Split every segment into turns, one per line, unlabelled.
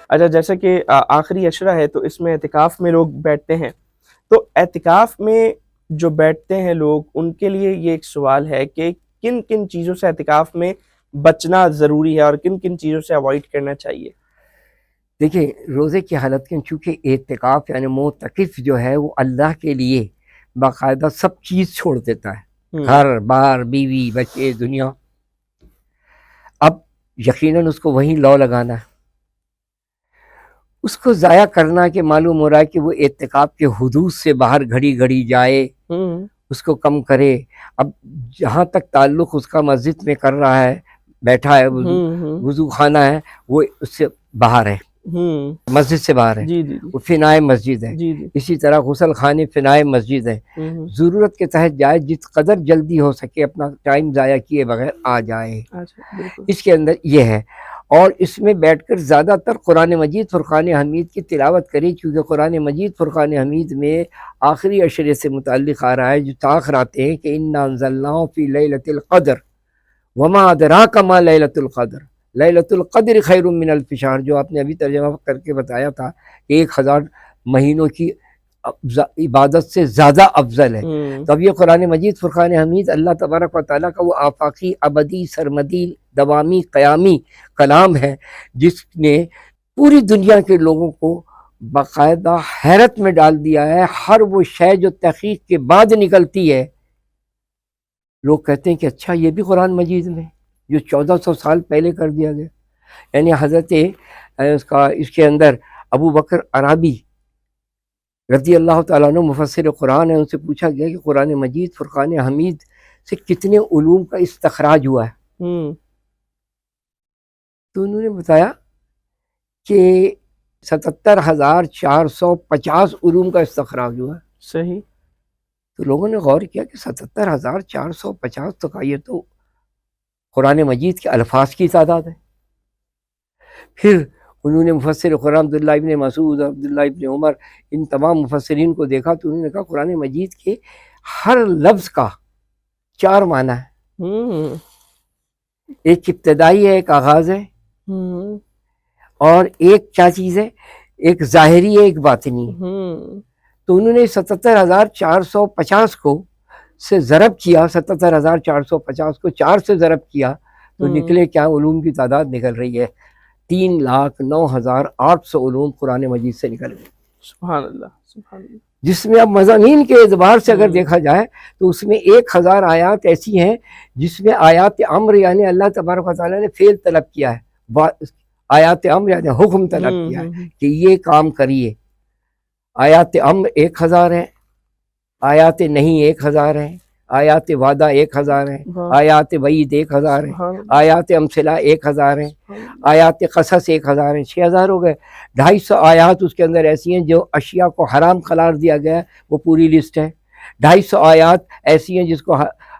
اچھا جیسا کہ آخری عشرہ ہے تو اس میں اعتکاف میں لوگ بیٹھتے ہیں، تو اعتکاف میں جو بیٹھتے ہیں لوگ ان کے لیے یہ ایک سوال ہے کہ کن کن چیزوں سے اعتکاف میں بچنا ضروری ہے اور کن کن چیزوں سے اوائڈ کرنا چاہیے؟
دیکھیں روزے کی حالت کے چونکہ اعتکاف یعنی معتکف جو ہے وہ اللہ کے لیے باقاعدہ سب چیز چھوڑ دیتا ہے، گھر بار بیوی بچے دنیا. اب یقیناً اس کو وہیں لو لگانا ہے، اس کو ضائع کرنا کہ معلوم ہو رہا ہے کہ وہ اعتکاف کے حدود سے باہر گھڑی گھڑی جائے، اس کو کم کرے. اب جہاں تک تعلق اس کا مسجد میں کر رہا ہے، بیٹھا ہے، وضو خانہ ہے، وہ اس سے باہر ہے، مسجد سے باہر ہے،
جی جی
وہ فنائے مسجد ہے.
جی جی
اسی طرح غسل خانے فنائے مسجد ہے. ضرورت کے تحت جائے، جس قدر جلدی ہو سکے اپنا ٹائم ضائع کیے بغیر آ جائے.
بالکل
اس کے اندر یہ ہے. اور اس میں بیٹھ کر زیادہ تر قرآن مجید فرقان حمید کی تلاوت کرے، کیونکہ قرآن مجید فرقان حمید میں آخری عشرے سے متعلق آ رہا ہے جو تاخر آتے ہیں کہ انا انزلناہ فی لیلۃ القدر وما ادراک ما لیلۃ القدر لیلۃ القدر خیر من الف شہر، جو آپ نے ابھی ترجمہ کر کے بتایا تھا کہ 1000 مہینوں کی عبادت سے زیادہ افضل ہے. تو اب یہ قرآن مجید فرقان حمید اللہ تبارک و تعالیٰ کا وہ آفاقی ابدی سرمدی دوامی قیامی کلام ہے جس نے پوری دنیا کے لوگوں کو باقاعدہ حیرت میں ڈال دیا ہے. ہر وہ شے جو تحقیق کے بعد نکلتی ہے لوگ کہتے ہیں کہ اچھا یہ بھی قرآن مجید میں جو 1400 سال پہلے کر دیا گیا. یعنی حضرت اس کے اندر ابو بکر عرابی رضی اللہ تعالیٰ عنہ مفسر قرآن ہے، ان سے پوچھا گیا کہ قرآن مجید فرقان حمید سے کتنے علوم کا استخراج ہوا ہے. تو انہوں نے بتایا کہ 77,450 علوم کا استخراج ہوا ہے.
صحیح.
تو لوگوں نے غور کیا کہ 77,450 تو کا یہ تو قرآن مجید کے الفاظ کی تعداد ہے. پھر انہوں نے مفسر قرآن عبداللہ ابن مسعود، عبداللہ ابن عمر، ان تمام مفسرین کو دیکھا تو انہوں نے کہا قرآن مجید کے ہر لفظ کا 4 معنی ہے. ایک ابتدائی ہے، ایک آغاز ہے، اور ایک کیا چیز ہے، ایک ظاہری ہے، ایک باطنی ہے. تو انہوں نے 77,450 کو سے ضرب کیا، 77,450 کو 4 سے ضرب کیا تو نکلے کیا علوم کی تعداد نکل رہی ہے 3,09,800 علوم قرآن مجید سے نکل گئے.
سبحان اللہ سبحان اللہ.
جس میں اب مضامین کے اعتبار سے اگر دیکھا جائے تو اس میں 1000 آیات ایسی ہیں جس میں آیات امر یعنی اللہ تبارک و تعالیٰ نے فعل طلب کیا ہے، آیات امر یعنی حکم طلب کیا ہے کہ یہ کام کریے. آیات امر 1000 ہیں، آیات نہیں 1000 ہیں، آیات وعدہ 1000 ہیں، آیات وعید 1000 ہیں، آیات امثلہ 1000 ہیں، آیات قصص 1000 ہیں، 6000 ہو گئے. 250 آیات اس کے اندر ایسی ہیں جو اشیاء کو حرام قرار دیا گیا ہے، وہ پوری لسٹ ہے. 250 آیات ایسی ہیں جس کو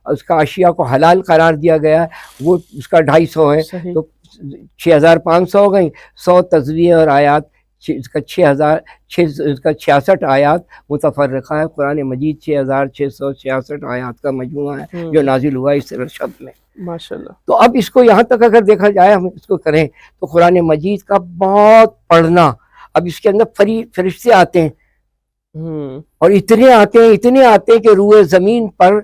اس کا اشیاء کو حلال قرار دیا گیا ہے، وہ اس کا 250 ہے. تو 6500 ہو گئیں. 100 تزویع اور آیات، اس کا 66 آیات متفرقہ ہے. قرآن مجید 6666 آیات کا مجموعہ ہے جو نازل ہوا اس رشد میں.
ماشاءاللہ.
تو اب اس کو یہاں تک اگر دیکھا جائے، ہم اس کو کریں تو قرآن مجید کا بہت پڑھنا. اب اس کے اندر فرشتے آتے ہیں اور اتنے آتے ہیں کہ روئے زمین پر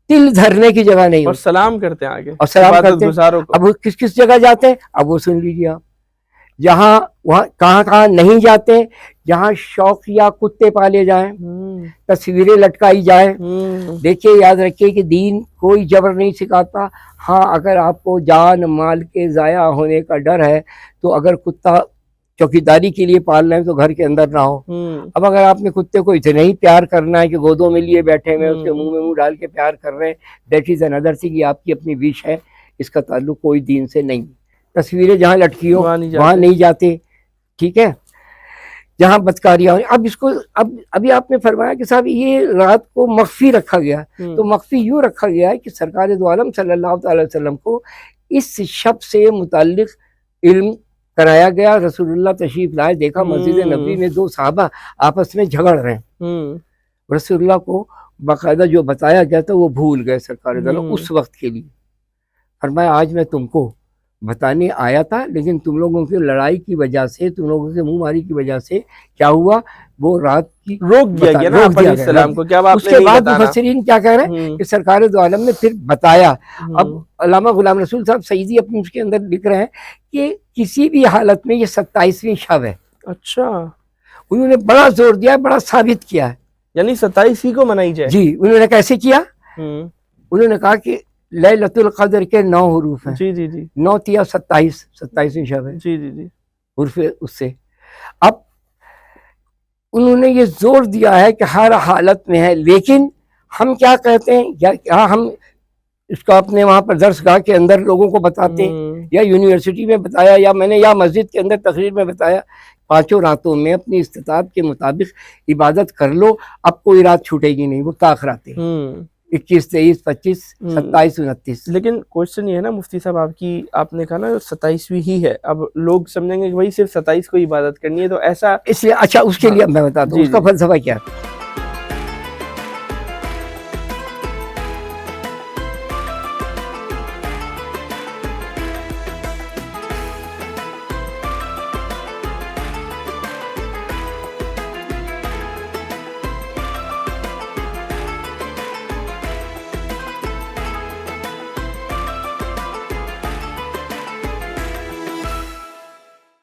تل دھرنے کی جگہ نہیں،
اور سلام کرتے ہیں آگے،
اور سلام کرتے ہیں. اب وہ کس جگہ جاتے ہیں اب وہ سن لیجیے آپ. جہاں وہاں کہاں نہیں جاتے، جہاں شوقیہ کتے پالے جائیں، تصویریں لٹکائی جائیں. دیکھیے یاد رکھیے کہ دین کوئی جبر نہیں سکھاتا. ہاں اگر آپ کو جان مال کے ضائع ہونے کا ڈر ہے تو اگر کتا چوکیداری کے لیے پال رہے ہیں تو گھر کے اندر نہ ہو. اب اگر آپ نے کتے کو اتنا ہی پیار کرنا ہے کہ گودوں میں لیے بیٹھے ہوئے اس کے منہ میں منہ ڈال کے پیار کر رہے ہیں، دیٹ از اندر تھنگ، یہ آپ کی اپنی وش ہے، اس کا تعلق کوئی دین سے نہیں. تصویریں جہاں لٹکی ہو وہاں نہیں جاتے، ٹھیک ہے. جہاں بدکاریاں ہوئی. اب اس کو ابھی آپ نے فرمایا کہ صاحب یہ رات کو مخفی رکھا گیا، تو مخفی یوں رکھا گیا ہے کہ سرکار دو عالم صلی اللہ تعالی وسلم کو اس شب سے متعلق علم کرایا گیا. رسول اللہ تشریف لائے، دیکھا مسجد نبوی میں 2 صحابہ آپس میں جھگڑ رہے ہیں. رسول اللہ کو باقاعدہ جو بتایا گیا تھا وہ بھول گئے سرکار دو عالم اس وقت کے لیے. فرمایا آج میں تم کو بتانے آیا تھا، لیکن تم لوگوں کی لڑائی کی وجہ سے، تم لوگوں کے منہ ماری کی وجہ سے کیا ہوا، وہ رات کی
روک دیا گیا نا آپ علیہ السلام کو کہ اب آپ
اس
نے
کے
نہیں
بعد
بتانا۔
مفسرین کیا کہہ رہے ہیں کہ سرکار دو عالم نے پھر بتایا۔ اب علامہ غلام رسول صاحب سعیدی اپنے اس کے اندر لکھ رہے ہیں کہ کسی بھی حالت میں یہ 27ویں شب ہے۔
اچھا،
انہوں نے بڑا زور دیا، بڑا ثابت کیا ہے،
یعنی 27 ہی کو منائی جائے۔
جی انہوں نے کیسے کیا،
ہوں،
انہوں نے کہا کہ لیلۃ القدر کے 9 حروف ہیں،
جی جی جی
9 تیا 27ویں شب ہے
جی جی جی
حروف اس سے۔ اب انہوں نے یہ زور دیا ہے کہ ہر حالت میں ہے، لیکن ہم کیا کہتے ہیں، یا ہم اس کو اپنے وہاں پر درس گاہ کے اندر لوگوں کو بتاتے ہیں، یا یونیورسٹی میں بتایا، یا میں نے یا مسجد کے اندر تقریر میں بتایا، 5 راتوں میں اپنی استطاعت کے مطابق عبادت کر لو، اب کوئی رات چھوٹے گی نہیں، وہ تاخراتے 21 23 25 27 29۔
لیکن کوشچن یہ ہے نا مفتی صاحب آپ نے کہا نا 27ویں ہی ہے، اب لوگ سمجھیں گے کہ بھائی صرف 27 کو عبادت کرنی ہے، تو ایسا
اس لیے اچھا اس کے لیے میں بتاتا ہوں اس کا فلسفہ کیا ہے۔